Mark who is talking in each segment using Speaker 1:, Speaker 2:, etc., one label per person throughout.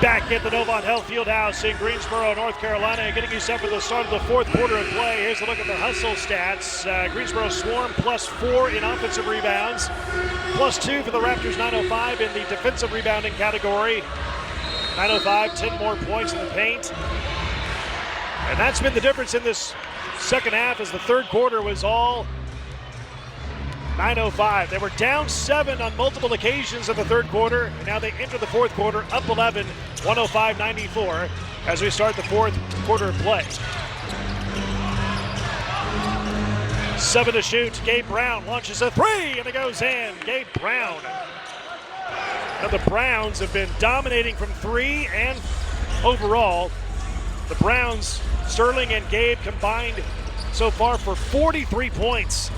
Speaker 1: Back at the Novant Health Fieldhouse in Greensboro, North Carolina, getting you set for the start of the fourth quarter of play. Here's a look at the hustle stats. Greensboro Swarm +4 in offensive rebounds, +2 for the Raptors, 905 in the defensive rebounding category. 905, 10 more points in the paint. And that's been the difference in this second half, as the third quarter was all 905. They were down 7 on multiple occasions in the third quarter, and now they enter the fourth quarter up 11, 105-94 as we start the fourth quarter of play. 7 to shoot. Gabe Brown launches a 3, and it goes in. Gabe Brown. Now the Browns have been dominating from 3 and overall. The Browns, Sterling and Gabe combined so far for 43 points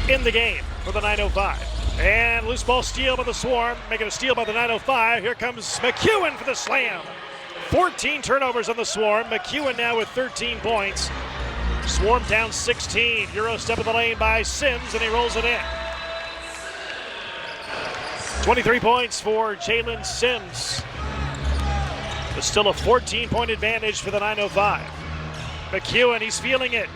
Speaker 1: in the game for the 905. And loose ball steal by the Swarm, making a steal by the 905. Here comes McEwen for the slam. 14 turnovers on the Swarm. McEwen now with 13 points. Swarm down 16. Euro step of the lane by Sims, and he rolls it in. 23 points for Jalen Sims. But still a 14-point advantage for the 905. McEwen, he's feeling it.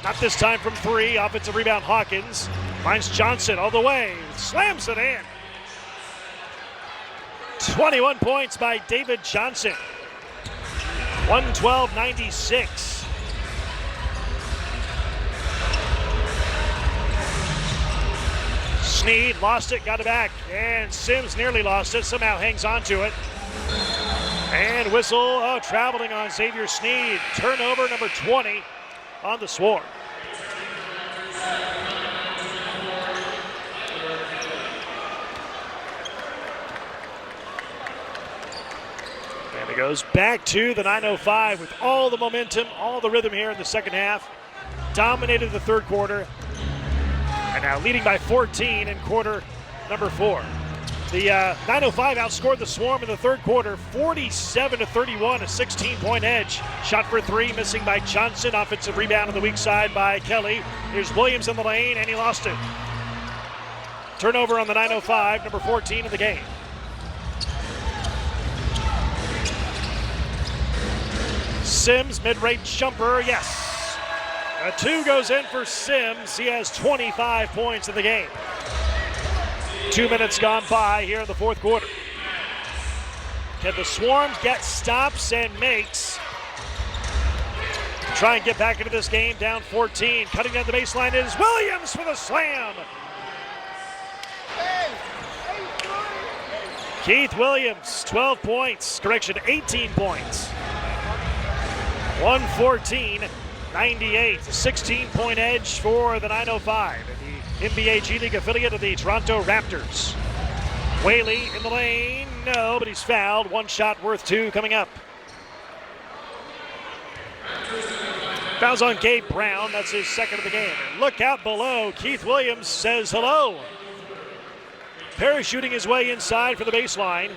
Speaker 1: Not this time from 3. Offensive rebound, Hawkins. Finds Johnson all the way. Slams it in. 21 points by David Johnson. 112-96. Sneed lost it, got it back. And Sims nearly lost it. Somehow hangs on to it. And whistle, traveling on Xavier Sneed. Turnover number 20. On the Swarm. And it goes back to the 905 with all the momentum, all the rhythm here in the second half. Dominated the third quarter. And now leading by 14 in quarter number 4. The 905 outscored the Swarm in the third quarter, 47-31, a 16-point edge. Shot for 3, missing by Johnson. Offensive rebound on the weak side by Kelly. Here's Williams in the lane, and he lost it. Turnover on the 905, number 14 in the game. Sims, mid-range jumper, yes. A 2 goes in for Sims. He has 25 points in the game. 2 minutes gone by here in the fourth quarter. Can the Swarm get stops and makes to try and get back into this game? Down 14. Cutting down the baseline is Williams for the slam. Keith Williams, 12 points. Correction, 18 points. 114-98. A 16-point edge for the 905. The NBA G League affiliate of the Toronto Raptors. Whaley in the lane. No, but he's fouled. 1 shot worth 2 coming up. Fouls on Gabe Brown. That's his second of the game. And look out below. Keith Williams says hello. Parachuting his way inside for the baseline.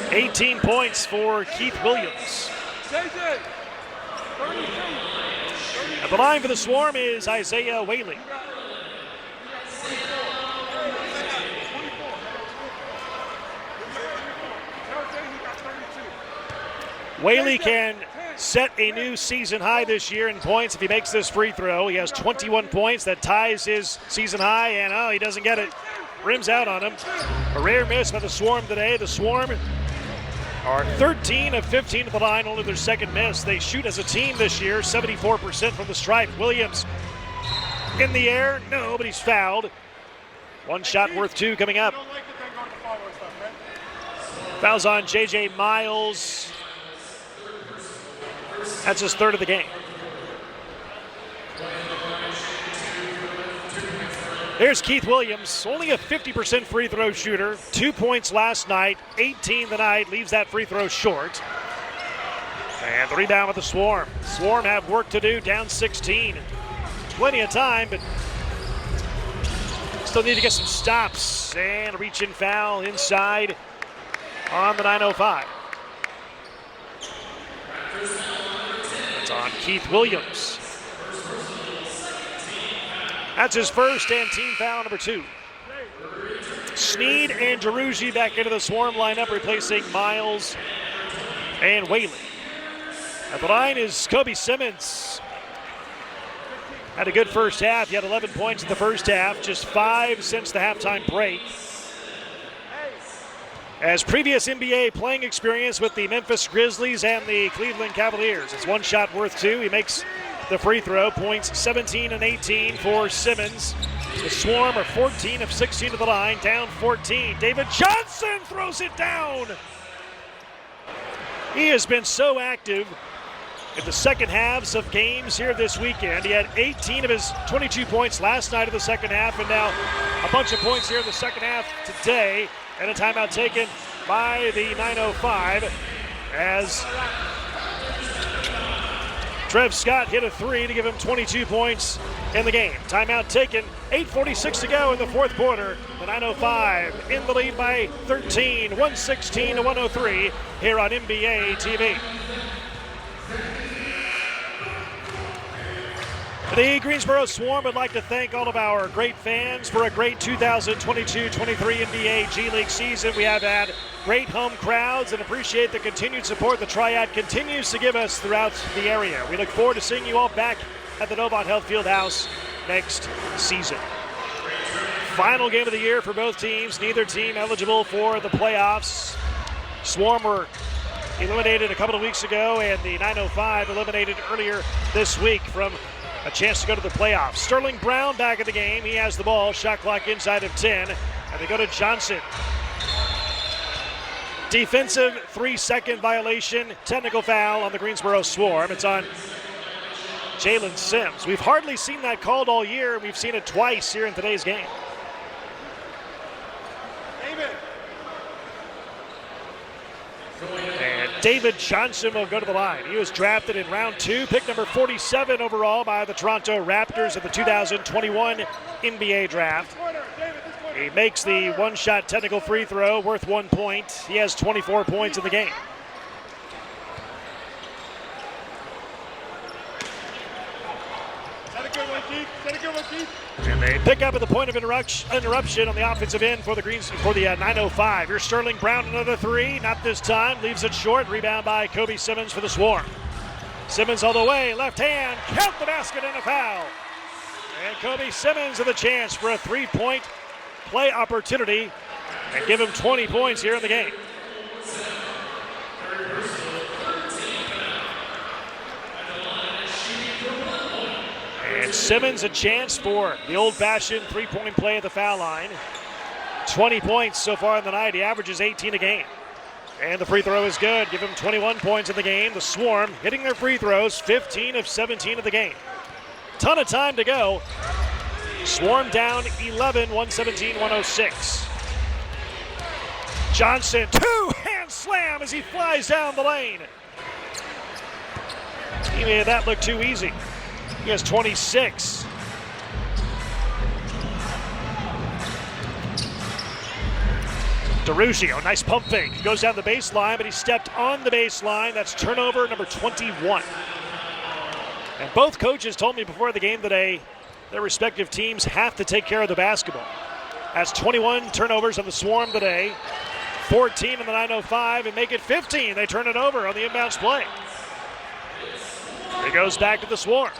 Speaker 1: 18 points for Keith Williams. At the line for the Swarm is Isaiah Whaley. Whaley can set a new season high this year in points if he makes this free throw. He has 21 points. That ties his season high, and he doesn't get it. Rims out on him. A rare miss by the Swarm today. The Swarm are 13 of 15 at the line, only their second miss. They shoot as a team this year, 74% from the stripe. Williams in the air, no, but he's fouled. 1 shot worth 2 coming up. Fouls on J.J. Miles. That's his third of the game. There's Keith Williams, only a 50% free throw shooter. 2 points last night, 18 tonight, leaves that free throw short. And the rebound with the Swarm. Swarm have work to do, down 16. Plenty of time, but still need to get some stops. And a reach-in foul inside on the 905. It's on Keith Williams. That's his first and team foul number 2. Sneed and Derugi back into the Swarm lineup, replacing Miles and Whaley. At the line is Kobe Simmons. Had a good first half. He had 11 points in the first half, just 5 since the halftime break. As previous NBA playing experience with the Memphis Grizzlies and the Cleveland Cavaliers. It's one shot worth 2. He makes the free throw. Points 17 and 18 for Simmons. The Swarm are 14 of 16 to the line, down 14. David Johnson throws it down. He has been so active in the second halves of games here this weekend. He had 18 of his 22 points last night of the second half, and now a bunch of points here in the second half today. And a timeout taken by the 9:05 as Trev Scott hit a 3 to give him 22 points in the game. Timeout taken, 8:46 to go in the fourth quarter. The 9:05 in the lead by 13, 116 to 103 here on NBA TV. The Greensboro Swarm would like to thank all of our great fans for a great 2022-23 NBA G League season. We have had great home crowds and appreciate the continued support the Triad continues to give us throughout the area. We look forward to seeing you all back at the Novant Health Fieldhouse next season. Final game of the year for both teams. Neither team eligible for the playoffs. Swarm were eliminated a couple of weeks ago, and the 9:05 eliminated earlier this week from a chance to go to the playoffs. Sterling Brown back in the game. He has the ball. Shot clock inside of 10. And they go to Johnson. Defensive 3-second violation. Technical foul on the Greensboro Swarm. It's on Jalen Sims. We've hardly seen that called all year. We've seen it twice here in today's game. And David Johnson will go to the line. He was drafted in round 2, pick number 47 overall by the Toronto Raptors in the 2021 NBA draft. He makes the one-shot technical free throw worth 1 point. He has 24 points in the game. And they pick up at the point of interruption on the offensive end for the 9:05. Here's Sterling Brown, another 3. Not this time. Leaves it short. Rebound by Kobe Simmons for the Swarm. Simmons all the way. Left hand. Count the basket and a foul. And Kobe Simmons with a chance for a 3-point play opportunity and give him 20 points here in the game. And Simmons a chance for the old-fashioned 3-point play at the foul line. 20 points so far in the night. He averages 18 a game. And the free throw is good. Give him 21 points in the game. The Swarm hitting their free throws, 15 of 17 of the game. Ton of time to go. Swarm down 11, 117-106. Johnson, 2-hand slam as he flies down the lane. He made that look too easy. He has 26. DeRugio, nice pump fake. He goes down the baseline, but he stepped on the baseline. That's turnover number 21. And both coaches told me before the game today their respective teams have to take care of the basketball. That's 21 turnovers on the Swarm today, 14 on the 9:05, and make it 15. They turn it over on the inbounds play. It goes back to the Swarm.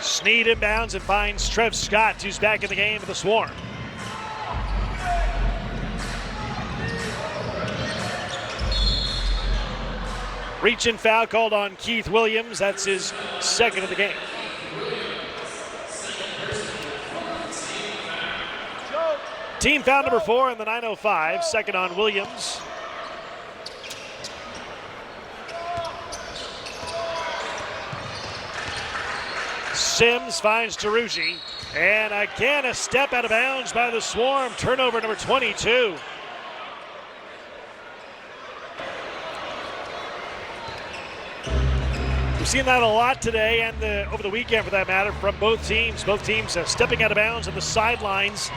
Speaker 1: Sneed inbounds and finds Trev Scott, who's back in the game for the Swarm. Reach and foul called on Keith Williams. That's his second of the game. Team foul number 4 in the 9:05, second on Williams. Sims finds DeRugio, and again a step out of bounds by the Swarm. Turnover number 22. We've seen that a lot today and over the weekend, for that matter, from both teams. Both teams stepping out of bounds on the sidelines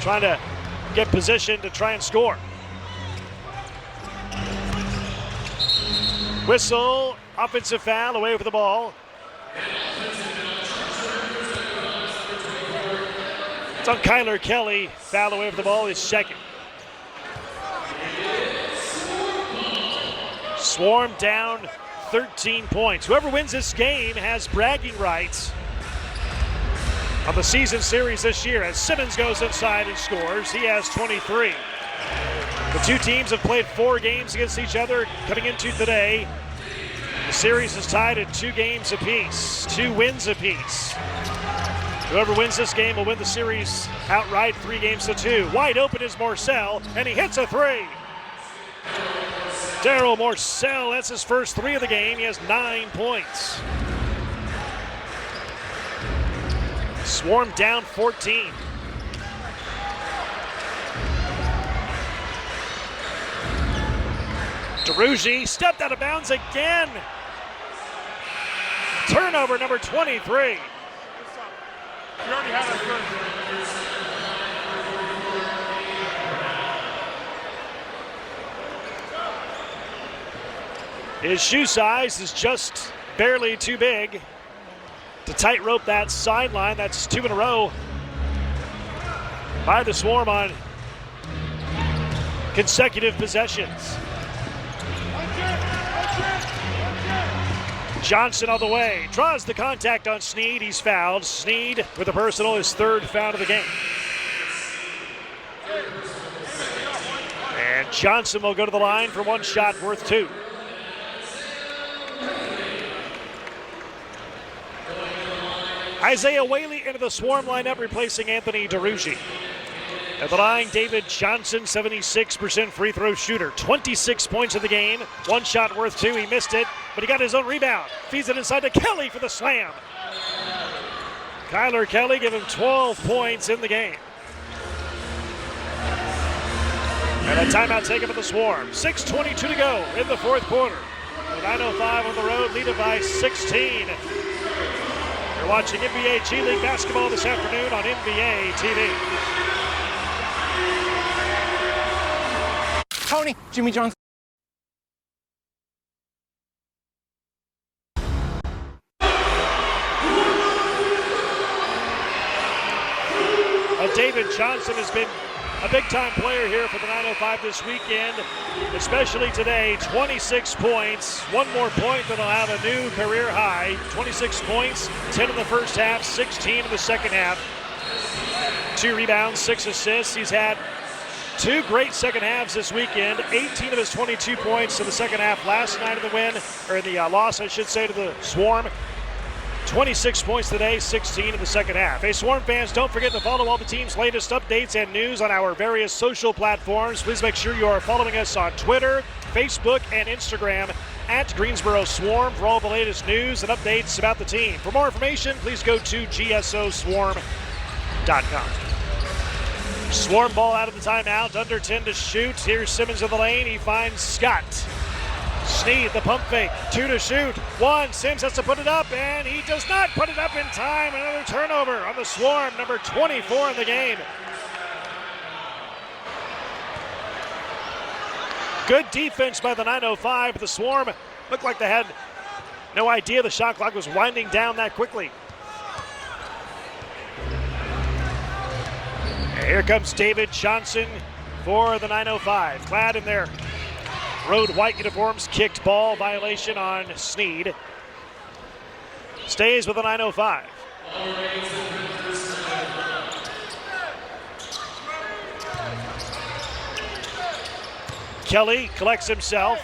Speaker 1: trying to get position to try and score. Whistle, offensive foul, away with the ball. It's on Kyler Kelly, foul away with the ball, his second. Swarm down 13 points. Whoever wins this game has bragging rights on the season series this year as Simmons goes inside and scores. He has 23. The two teams have played 4 games against each other coming into today. The series is tied at 2 games apiece, 2 wins apiece. Whoever wins this game will win the series outright 3-2. Wide open is Morsell, and he hits a 3. Daryl Morsell, that's his first 3 of the game. He has 9 points. Swarm down 14. DeRougie stepped out of bounds again. Turnover number 23.
Speaker 2: You already had our first.
Speaker 1: His shoe size is just barely too big to tightrope that sideline. That's 2 in a row by the Swarm on consecutive possessions. Johnson on the way, draws the contact on Sneed. He's fouled. Sneed with a personal, his 3rd foul of the game. And Johnson will go to the line for 1 shot worth 2. Isaiah Whaley into the Swarm lineup, replacing Anthony DeRougie. At the line, David Johnson, 76% free throw shooter. 26 points in the game, 1 shot worth 2. He missed it, but he got his own rebound. Feeds it inside to Kelly for the slam. Kyler Kelly give him 12 points in the game. And a timeout taken for the Swarm. 6:22 to go in the 4th quarter. The 905 on the road, lead it by 16. You're watching NBA G League basketball this afternoon on NBA TV.
Speaker 3: Tony, Jimmy Johnson.
Speaker 1: David Johnson has been a big-time player here for the 905 this weekend, especially today. 26 points, 1 more point that'll have a new career high. 26 points, 10 in the first half, 16 in the second half. 2 rebounds, 6 assists. He's had 2 great second halves this weekend. 18 of his 22 points in the second half last night in the win, or in the loss, I should say, to the Swarm. 26 points today, 16 in the second half. Hey, Swarm fans, don't forget to follow all the team's latest updates and news on our various social platforms. Please make sure you are following us on Twitter, Facebook, and Instagram at Greensboro Swarm for all the latest news and updates about the team. For more information, please go to gsoswarm.com. Swarm ball out of the timeout, under 10 to shoot. Here's Simmons in the lane, he finds Scott. Sneed, the pump fake, 2 to shoot, 1, Sims has to put it up, and he does not put it up in time. Another turnover on the Swarm, number 24 in the game. Good defense by the 905, but the Swarm looked like they had no idea the shot clock was winding down that quickly. And here comes David Johnson for the 905, clad in their road white uniforms. Kicked ball violation on Sneed. Stays with the 905. Kelly collects himself,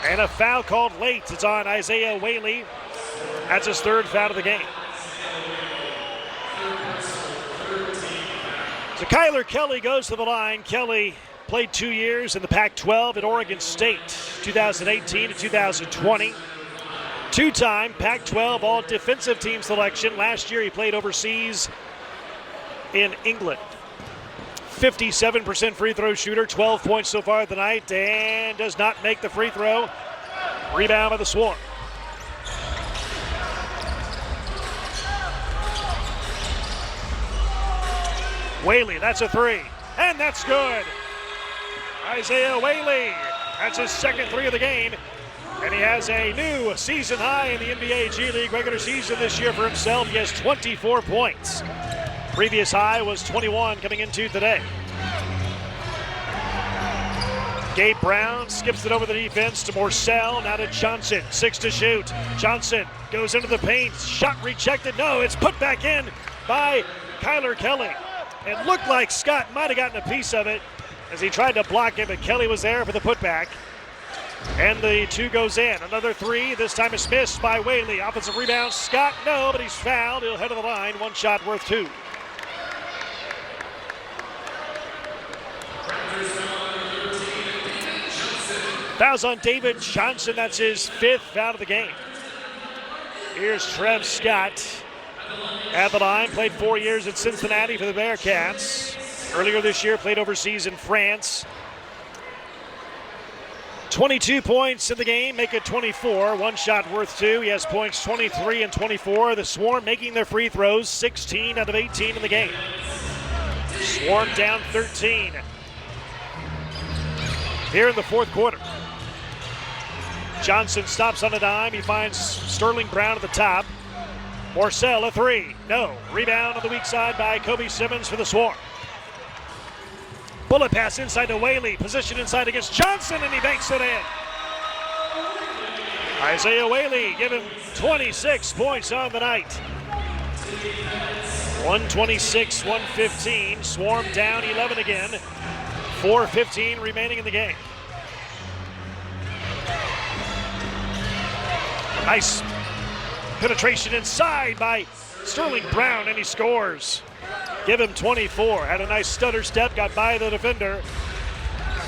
Speaker 1: and a foul called late. It's on Isaiah Whaley. That's his 3rd foul of the game. So Kyler Kelly goes to the line. Kelly played 2 years in the Pac-12 at Oregon State, 2018 to 2020. 2-time Pac-12 all-defensive team selection. Last year he played overseas in England. 57% free throw shooter, 12 points so far tonight, and does not make the free throw. Rebound by the Swarm. Whaley, that's a three. And that's good. Isaiah Whaley, that's his second three of the game. And he has a new season high in the NBA G League regular season this year for himself. He has 24 points. Previous high was 21 coming into today. Gabe Brown skips it over the defense to Morsell, now to Johnson, 6 to shoot. Johnson goes into the paint, shot rejected. No, it's put back in by Kyler Kelly. It looked like Scott might have gotten a piece of it as he tried to block it, but Kelly was there for the putback. And the two goes in. Another three. This time it's missed by Whaley. Offensive rebound. Scott, no, but he's fouled. He'll head to the line. One shot worth two. Fouls on David Johnson. That's his fifth foul of the game. Here's Trev Scott at the line. Played 4 years in Cincinnati for the Bearcats. Earlier this year, played overseas in France. 22 points in the game, make it 24. One shot worth two. He has points 23 and 24. The Swarm making their free throws, 16 out of 18 in the game. Swarm down 13. Here in the fourth quarter. Johnson stops on a dime. He finds Sterling Brown at the top. Morsell, a three. No. Rebound on the weak side by Kobe Simmons for the Swarm. Bullet pass inside to Whaley. Position inside against Johnson, and he banks it in. Isaiah Whaley, give him 26 points on the night. 126-115. Swarm down 11 again. 4:15 remaining in the game. Nice penetration inside by Sterling Brown, and he scores. Give him 24. Had a nice stutter step, got by the defender,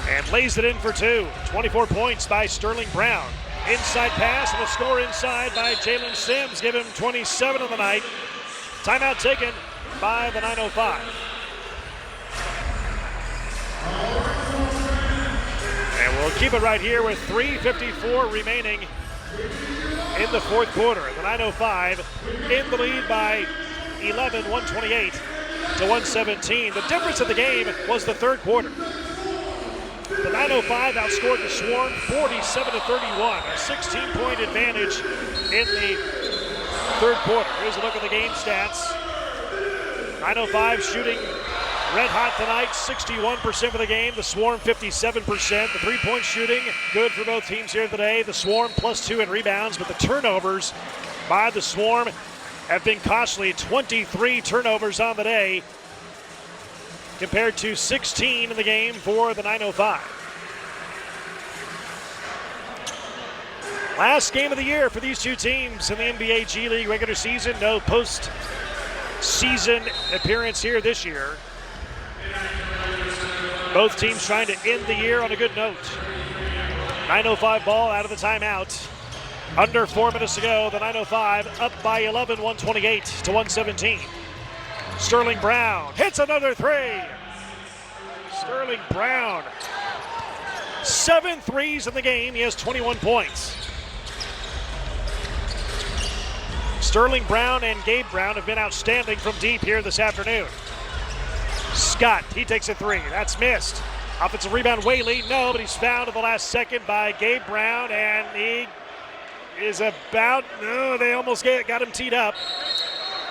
Speaker 1: and lays it in for two. 24 points by Sterling Brown. Inside pass and a score inside by Jalen Sims. Give him 27 on the night. Timeout taken by the 905. And we'll keep it right here with 3:54 remaining in the fourth quarter. The 905 in the lead by 11, 128 to 117. The difference of the game was the third quarter. The 905 outscored the Swarm 47-31, a 16-point advantage in the third quarter. Here's a look at the game stats. 905 shooting red hot tonight, 61% for the game. The Swarm 57%. The three-point shooting good for both teams here today. The Swarm +2 in rebounds, but the turnovers by the Swarm have been costly. 23 turnovers on the day compared to 16 in the game for the 905. Last game of the year for these two teams in the NBA G League regular season. No post-season appearance here this year. Both teams trying to end the year on a good note. 905 ball out of the timeout. Under 4 minutes to go, the 905 up by 11, 128 to 117. Sterling Brown hits another three. Sterling Brown, 7 threes in the game. He has 21 points. Sterling Brown and Gabe Brown have been outstanding from deep here this afternoon. Scott, he takes a three. That's missed. Offensive rebound, Whaley. No, but he's fouled at the last second by Gabe Brown, and he is about, no, they almost got him teed up.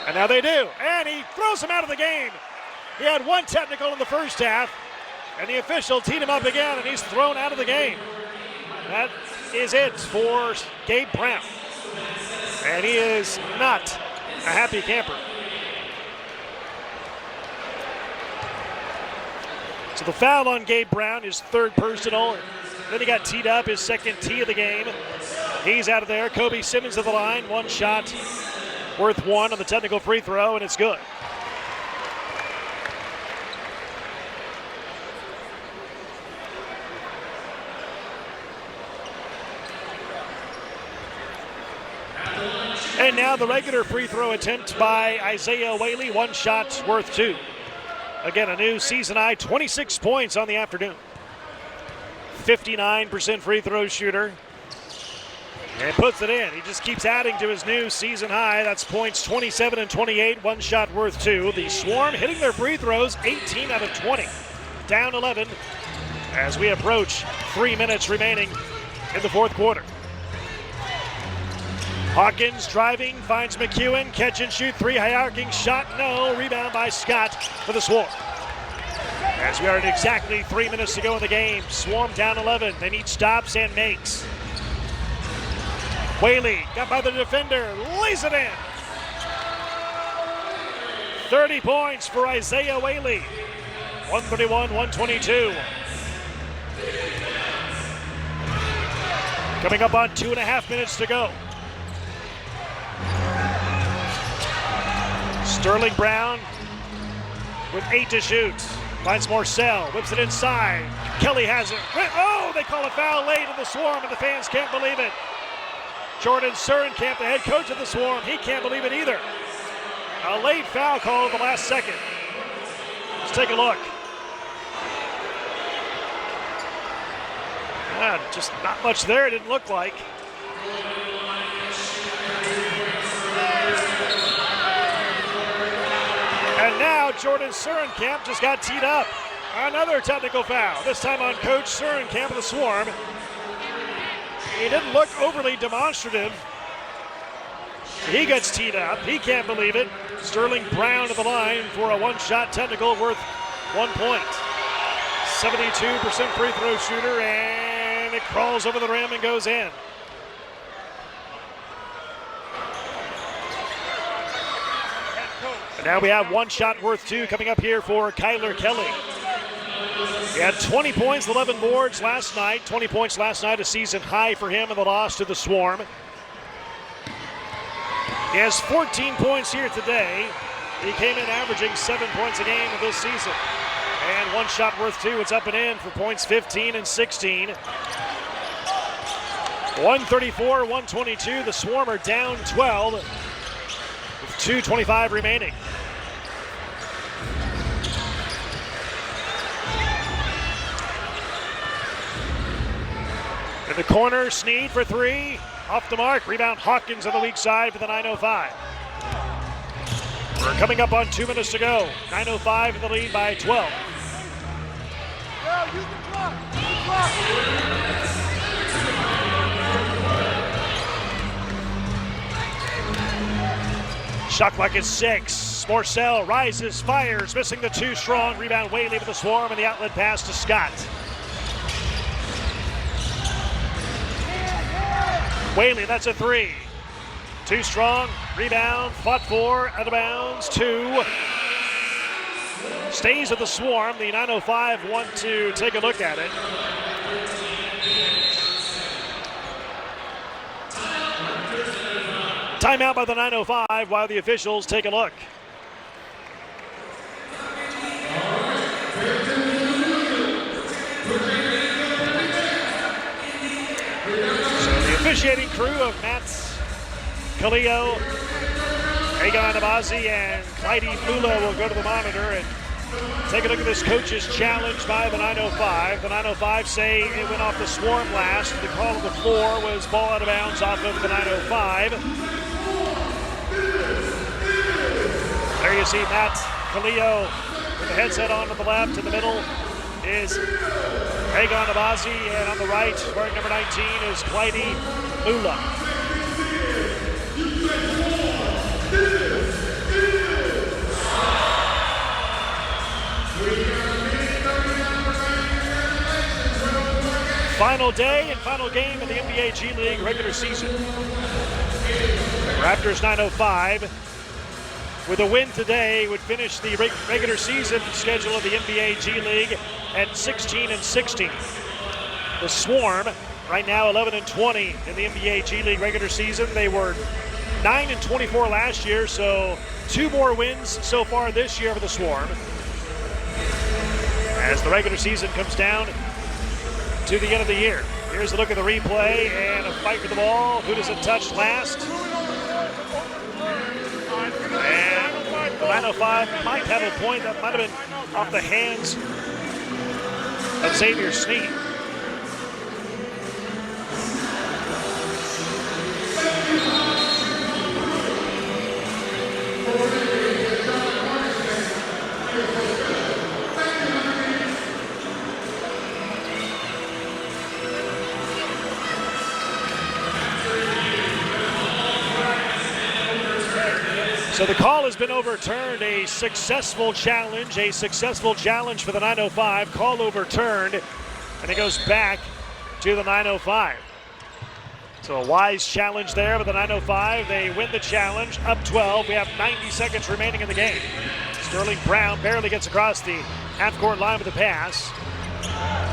Speaker 1: And now they do. And he throws him out of the game. He had one technical in the first half, and the official teed him up again, and he's thrown out of the game. That is it for Gabe Brown. And he is not a happy camper. So the foul on Gabe Brown is third personal. Then he got teed up, his second tee of the game. He's out of there. Kobe Simmons at the line. One shot worth one on the technical free throw, and it's good. And now the regular free throw attempt by Isaiah Whaley. One shot worth two. Again, a new season high, 26 points on the afternoon. 59% free throw shooter. And puts it in. He just keeps adding to his new season high. That's points 27 and 28, one shot worth 2. The Swarm hitting their free throws 18 out of 20. Down 11 as we approach 3 minutes remaining in the fourth quarter. Hawkins driving, finds McEwen, catch and shoot, 3 high arcing shot, no, rebound by Scott for the Swarm. As we are at exactly 3 minutes to go in the game, Swarm down 11, they need stops and makes. Whaley got by the defender, lays it in. 30 points for Isaiah Whaley, 131-122. Coming up on 2.5 minutes to go. Sterling Brown with 8 to shoot. Finds Morcell, whips it inside. Kelly has it. Oh, they call a foul late in the Swarm, and the fans can't believe it. Jordan Surenkamp, the head coach of the Swarm, he can't believe it either. A late foul call at the last second. Let's take a look. Just not much there, it didn't look like. And now Jordan Surenkamp just got teed up. Another technical foul, this time on Coach Surenkamp of the Swarm. He didn't look overly demonstrative. He gets teed up, he can't believe it. Sterling Brown to the line for a one-shot technical worth 1 point. 72% free throw shooter, and it crawls over the rim and goes in. And now we have one shot worth 2 coming up here for Kyler Kelly. He had 20 points, 11 boards last night. 20 points last night, a season high for him in the loss to the Swarm. He has 14 points here today. He came in averaging 7 points a game in this season. And one shot worth 2, it's up and in for points 15 and 16. 134-122, the Swarm are down 12 with 2:25 remaining. In the corner, Sneed for 3, off the mark. Rebound Hawkins on the weak side for the 905. We're coming up on 2 minutes to go. 905 in the lead by 12.
Speaker 2: Use the clock. Use the clock.
Speaker 1: Shot clock is 6. Morcell rises, fires, missing the 2 strong. Rebound Whaley with the Swarm, and the outlet pass to Scott. Whaley, that's a 3. 2 strong, rebound, fought for, out of bounds, 2. Stays with the Swarm. The 905 want to take a look at it. Timeout by the 905 while the officials take a look. So the officiating crew of Matt Kaleo, Agon Abazi, and Clyde Mula will go to the monitor and take a look at this coach's challenge by the 905. The 905 say it went off the Swarm last. The call of the 4 was ball out of bounds off of the 905. There you see Matt Kaleo with the headset on to the left. In the middle is Agon Abazi, and on the right, wearing number 19, is Clyde Mula. Final day and final game of the NBA G League regular season. Raptors 905, with a win today, would finish the regular season schedule of the NBA G League at 16 and 16. The Swarm, right now 11 and 20 in the NBA G League regular season. They were 9 and 24 last year, so 2 more wins so far this year for the Swarm. As the regular season comes down to the end of the year. Here's a look at the replay and a fight for the ball. Who does it touch last? And 905 might have a point. That might have been off the hands of Xavier Sneed. So the call has been overturned. A successful challenge for the 905. Call overturned, and it goes back to the 905. So a wise challenge there with the 905. They win the challenge, up 12. We have 90 seconds remaining in the game. Sterling Brown barely gets across the half-court line with the pass.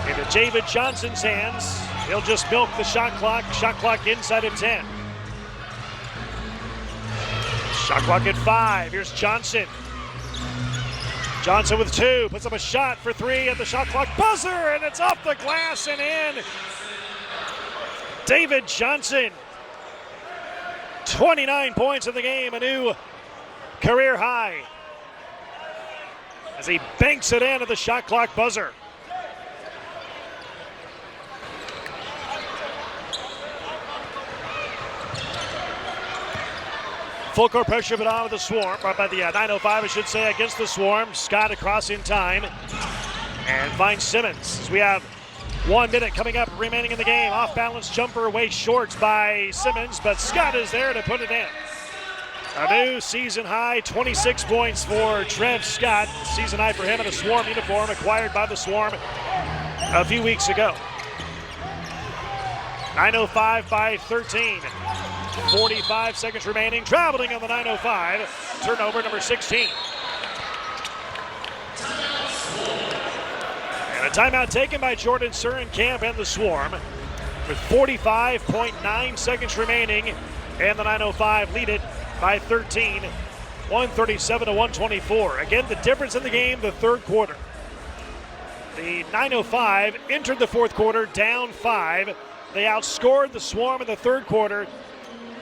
Speaker 1: Into David Johnson's hands. He'll just milk the shot clock inside of 10. Shot clock at 5. Here's Johnson. Johnson with 2. Puts up a shot for 3 at the shot clock buzzer, and it's off the glass and in. David Johnson. 29 points in the game, a new career high, as he banks it in at the shot clock buzzer. Full court pressure, but on with the Swarm, or by the 905, I should say, against the Swarm. Scott across in time and finds Simmons. As we have 1 minute coming up remaining in the game. Off balance jumper way short by Simmons, but Scott is there to put it in. A new season high, 26 points for Trev Scott. Season high for him in a Swarm uniform acquired by the Swarm a few weeks ago. 905 by 13. 45 seconds remaining. Traveling on the 905. Turnover number 16. And a timeout taken by Jordan Surenkamp and the Swarm with 45.9 seconds remaining. And the 905 lead it by 13. 137 to 124. Again, the difference in the game, the third quarter. The 905 entered the fourth quarter down 5. They outscored the Swarm in the third quarter,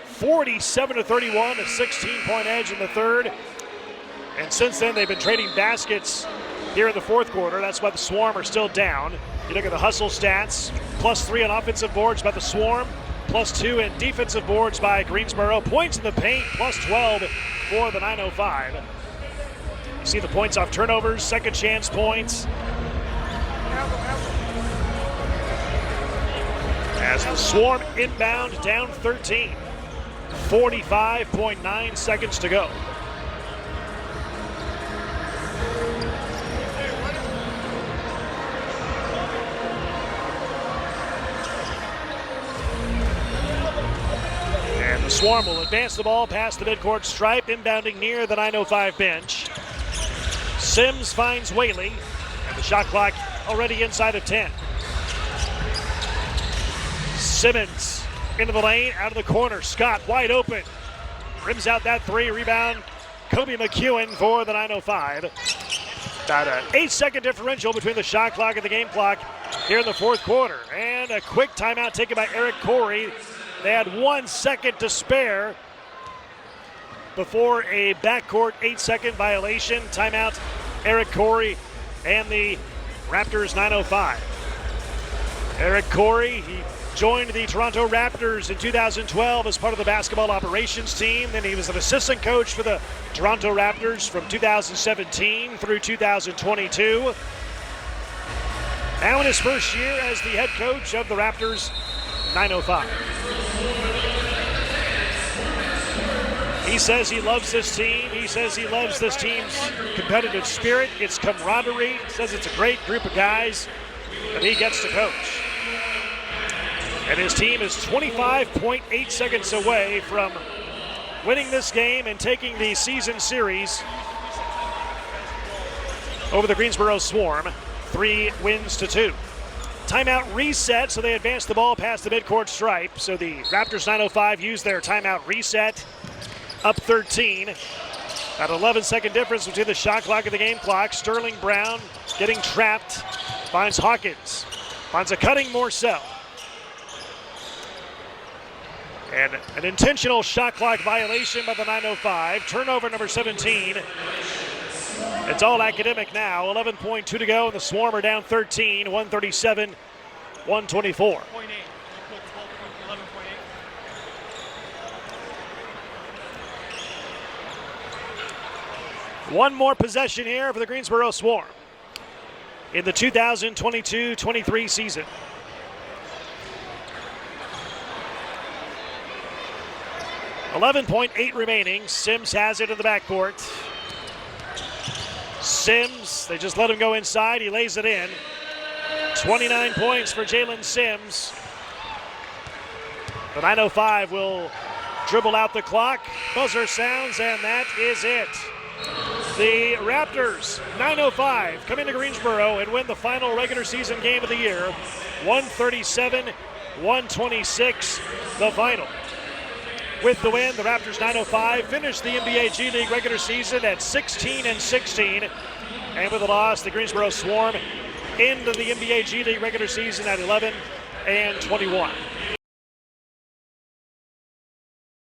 Speaker 1: 47 to 31, a 16-point edge in the third. And since then, they've been trading baskets here in the fourth quarter. That's why the Swarm are still down. You look at the hustle stats, +3 on offensive boards by the Swarm, +2 in defensive boards by Greensboro. Points in the paint, +12 for the 905. You see the points off turnovers, second chance points. As the Swarm inbound down 13. 45.9 seconds to go. And the Swarm will advance the ball past the midcourt stripe, inbounding near the 905 bench. Sims finds Whaley, and the shot clock already inside of 10. Simmons into the lane, out of the corner. Scott wide open. Rims out that 3. Rebound, Kobe McEwen for the 905. About an 8-second differential between the shot clock and the game clock here in the fourth quarter. And a quick timeout taken by Eric Corey. They had 1 second to spare before a backcourt 8-second violation. Timeout, Eric Corey and the Raptors 905. Eric Corey, he joined the Toronto Raptors in 2012 as part of the basketball operations team. Then he was an assistant coach for the Toronto Raptors from 2017 through 2022. Now in his first year as the head coach of the Raptors 905. He says he loves this team. He says he loves this team's competitive spirit, its camaraderie. He says it's a great group of guys that he gets to coach. And his team is 25.8 seconds away from winning this game and taking the season series over the Greensboro Swarm, 3 wins to 2. Timeout reset, so they advance the ball past the midcourt stripe. So the Raptors 905 use their timeout reset, up 13. About 11-second difference between the shot clock and the game clock. Sterling Brown getting trapped, finds Hawkins, finds a cutting Morcell. And an intentional shot clock violation by the 905. Turnover number 17. It's all academic now. 11.2 to go, and the Swarm are down 13. 137, 124. 1 more possession here for the Greensboro Swarm in the 2022-23 season. 11.8 remaining. Sims has it in the backcourt. Sims, they just let him go inside. He lays it in. 29 points for Jalen Sims. The 9:05 will dribble out the clock. Buzzer sounds, and that is it. The Raptors, 9:05, come into Greensboro and win the final regular season game of the year. 137-126, the final. With the win, the Raptors 9:05 finished the NBA G League regular season at 16-16. And with the loss, the Greensboro Swarm into the NBA G League regular season at 11-21.